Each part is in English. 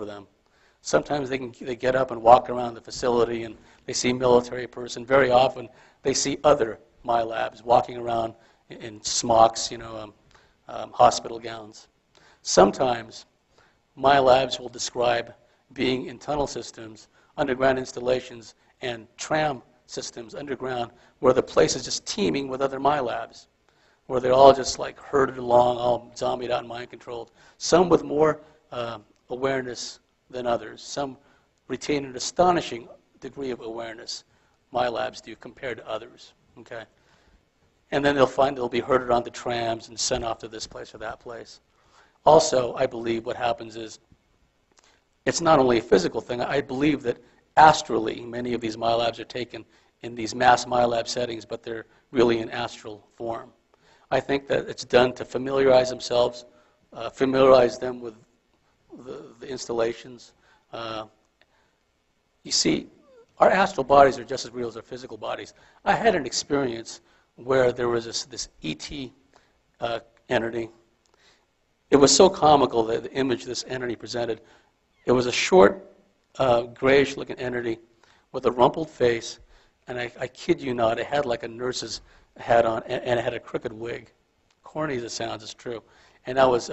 over them. Sometimes they get up and walk around the facility and they see a military person. Very often they see other MILABs walking around in smocks, hospital gowns. Sometimes MILABs will describe being in tunnel systems, underground installations, and tram systems underground where the place is just teeming with other MILABs, where they're all just like herded along, all zombied out and mind-controlled. Some with more awareness than others. Some retain an astonishing degree of awareness, MILABs do, compared to others. Okay? And then they'll be herded onto trams and sent off to this place or that place. Also, I believe what happens is it's not only a physical thing. I believe that astrally, many of these MILABs are taken in these mass MILAB settings, but they're really in astral form. I think that it's done to familiarize themselves, familiarize them with the installations. You see, our astral bodies are just as real as our physical bodies. I had an experience where there was this ET entity. It was so comical, the image this entity presented. It was a short, grayish-looking entity with a rumpled face, and I kid you not, it had like a nurse's hat on, and it had a crooked wig. Corny as it sounds, it's true. And I was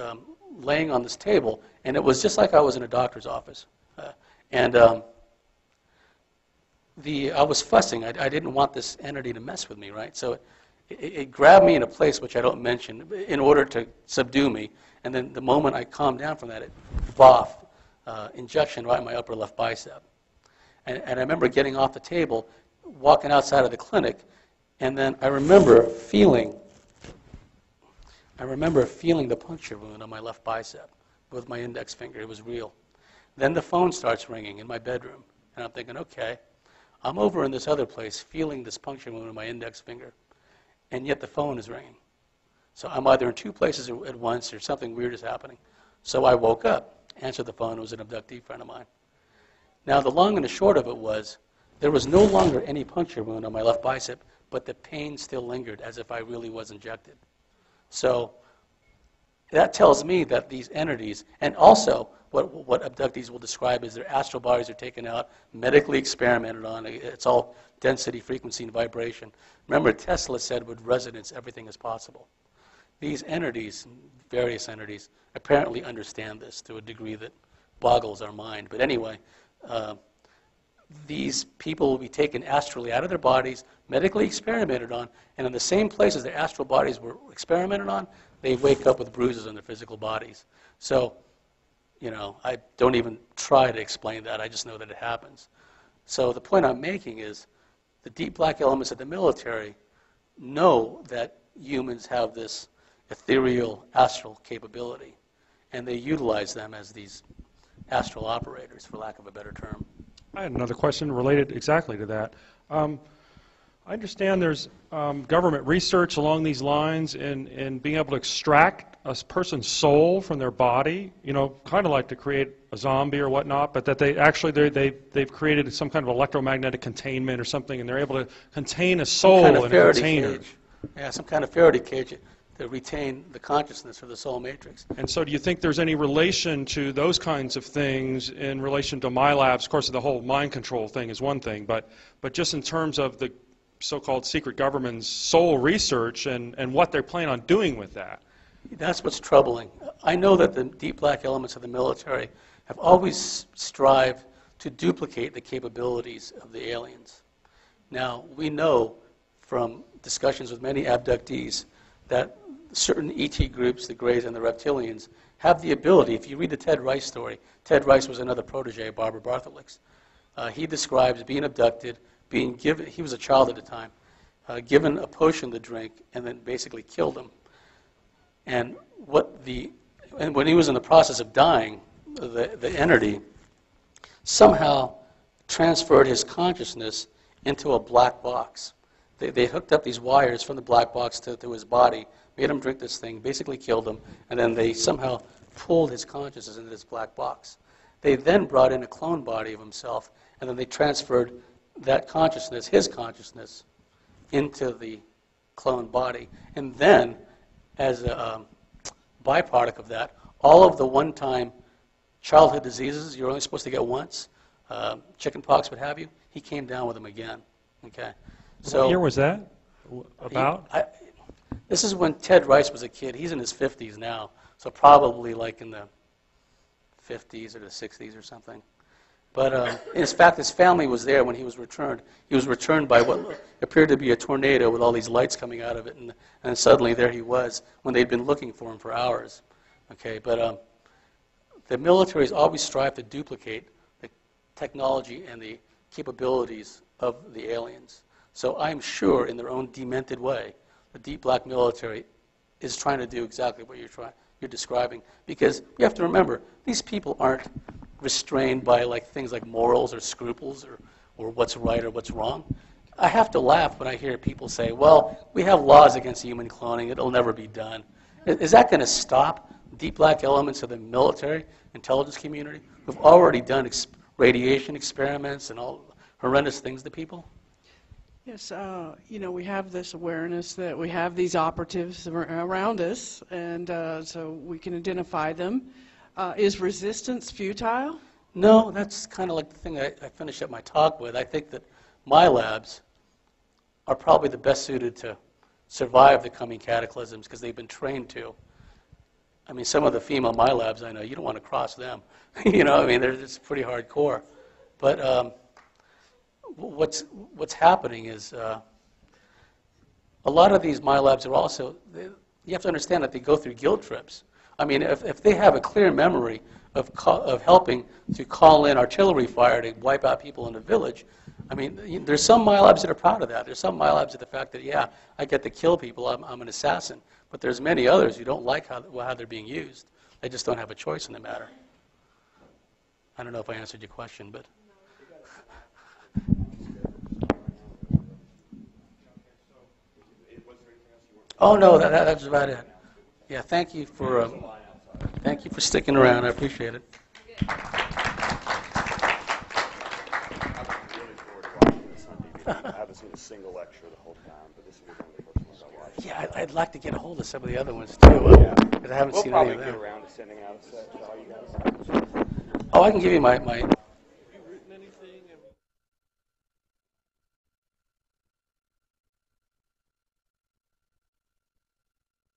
laying on this table, and it was just like I was in a doctor's office. I was fussing. I didn't want this entity to mess with me, right? So it grabbed me in a place which I don't mention in order to subdue me. And then the moment I calmed down from that, it boff, injection right in my upper left bicep. And I remember getting off the table, walking outside of the clinic, and then I remember feeling the puncture wound on my left bicep with my index finger. It was real. Then the phone starts ringing in my bedroom, and I'm thinking, okay, I'm over in this other place feeling this puncture wound in my index finger, and yet the phone is ringing. So I'm either in two places at once or something weird is happening. So I woke up, answered the phone. It was an abductee friend of mine. Now, the long and the short of it was there was no longer any puncture wound on my left bicep, but the pain still lingered as if I really was injected. So that tells me that these entities, and also what abductees will describe as their astral bodies are taken out, medically experimented on. It's all density, frequency, and vibration. Remember, Tesla said with resonance, everything is possible. These entities, various entities, apparently understand this to a degree that boggles our mind. But anyway, these people will be taken astrally out of their bodies, medically experimented on, and in the same places their astral bodies were experimented on, they wake up with bruises on their physical bodies. So, I don't even try to explain that. I just know that it happens. So the point I'm making is the deep black elements of the military know that humans have this ethereal astral capability, and they utilize them as these astral operators, for lack of a better term. I had another question related exactly to that. I understand there's government research along these lines in being able to extract a person's soul from their body, kind of like to create a zombie or whatnot, but that they've created some kind of electromagnetic containment or something, and they're able to contain a soul in a container. Cage. Yeah, some kind of Faraday cage to retain the consciousness of the soul matrix. And so do you think there's any relation to those kinds of things in relation to MILABS? Of course, the whole mind control thing is one thing, but just in terms of the so-called secret government's soul research and what they're planning on doing with that? That's what's troubling. I know that the deep black elements of the military have always strived to duplicate the capabilities of the aliens. Now, we know from discussions with many abductees that certain ET groups, the Greys and the Reptilians, have the ability. If you read the Ted Rice story, Ted Rice was another protege of Barbara Bartholic's. He describes being abducted, being given, he was a child at the time, given a potion to drink, and then basically killed him. And when he was in the process of dying, the entity somehow transferred his consciousness into a black box. They hooked up these wires from the black box to his body, made him drink this thing, basically killed him, and then they somehow pulled his consciousness into this black box. They then brought in a clone body of himself, and then they transferred that consciousness, his consciousness, into the clone body. And then, as a byproduct of that, all of the one-time childhood diseases you're only supposed to get once, chicken pox, what have you, he came down with them again. Okay, so what year was that? About? This is when Ted Rice was a kid. He's in his 50s now, so probably like in the 50s or the 60s or something. But in fact, his family was there when he was returned. He was returned by what appeared to be a tornado with all these lights coming out of it, and suddenly there he was when they'd been looking for him for hours. Okay, but the militaries always strive to duplicate the technology and the capabilities of the aliens. So I'm sure, in their own demented way, the deep black military is trying to do exactly what you're describing. Because you have to remember, these people aren't restrained by things like morals or scruples or what's right or what's wrong. I have to laugh when I hear people say, well, we have laws against human cloning. It'll never be done. Is that going to stop deep black elements of the military intelligence community who've already done radiation experiments and all horrendous things to people? Yes, we have this awareness that we have these operatives around us, and so we can identify them. Is resistance futile? No, that's kind of like the thing I finished up my talk with. I think that MILABS are probably the best suited to survive the coming cataclysms because they've been trained to. I mean, some of the female MILABS I know, you don't want to cross them. They're just pretty hardcore. But what's happening is a lot of these MILABS are also, you have to understand that they go through guilt trips. I mean, if they have a clear memory of helping to call in artillery fire to wipe out people in a village, I mean, there's some MILABS that are proud of that. There's some MILABS of the fact that, yeah, I get to kill people, I'm an assassin. But there's many others who don't like how they're being used. They just don't have a choice in the matter. I don't know if I answered your question, but... Oh, no, that's about it. Yeah, thank you for sticking around. I appreciate it. I haven't seen a single lecture the whole time, but this is the only first one I watched. Yeah, I'd like to get a hold of some of the other ones too, because I haven't seen any of them. We'll probably get around to sending out a set. Shall you guys? Oh, I can give you my